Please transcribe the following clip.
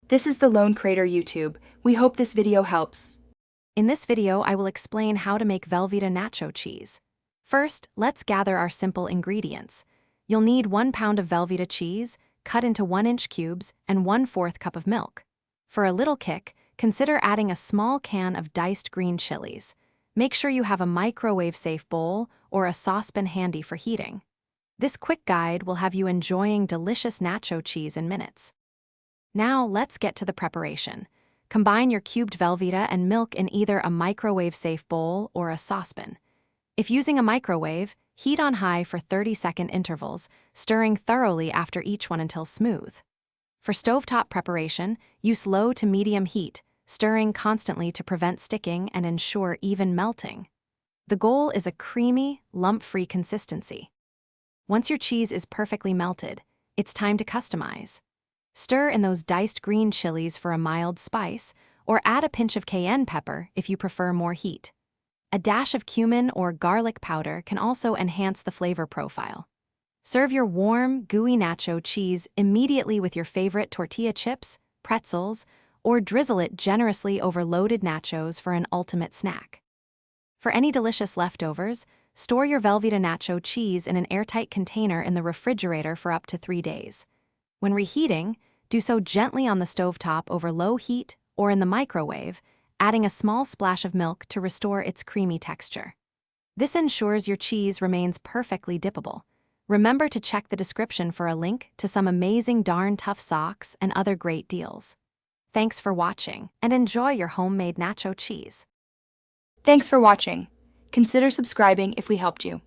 This is the Lone Crater YouTube. We hope this video helps. In this video, I will explain how to make Velveeta Nacho cheese. First, let's gather our simple ingredients. You'll need 1 pound of Velveeta cheese, cut into 1-inch cubes, and 1/4 cup of milk. For a little kick, consider adding a small can of diced green chilies. Make sure you have a microwave-safe bowl or a saucepan handy for heating. This quick guide will have you enjoying delicious nacho cheese in minutes. Now, let's get to the preparation. Combine your cubed Velveeta and milk in either a microwave-safe bowl or a saucepan. If using a microwave, heat on high for 30-second intervals, stirring thoroughly after each one until smooth. For stovetop preparation, use low to medium heat, stirring constantly to prevent sticking and ensure even melting. The goal is a creamy, lump-free consistency. Once your cheese is perfectly melted, it's time to customize. Stir in those diced green chilies for a mild spice, or add a pinch of cayenne pepper if you prefer more heat. A dash of cumin or garlic powder can also enhance the flavor profile. Serve your warm, gooey nacho cheese immediately with your favorite tortilla chips, pretzels, or drizzle it generously over loaded nachos for an ultimate snack. For any delicious leftovers, store your Velveeta Nacho cheese in an airtight container in the refrigerator for up to 3 days. When reheating, do so gently on the stovetop over low heat or in the microwave, adding a small splash of milk to restore its creamy texture. This ensures your cheese remains perfectly dippable. Remember to check the description for a link to some amazing darn tough socks and other great deals. Thanks for watching, and enjoy your homemade nacho cheese. Thanks for watching. Consider subscribing if we helped you.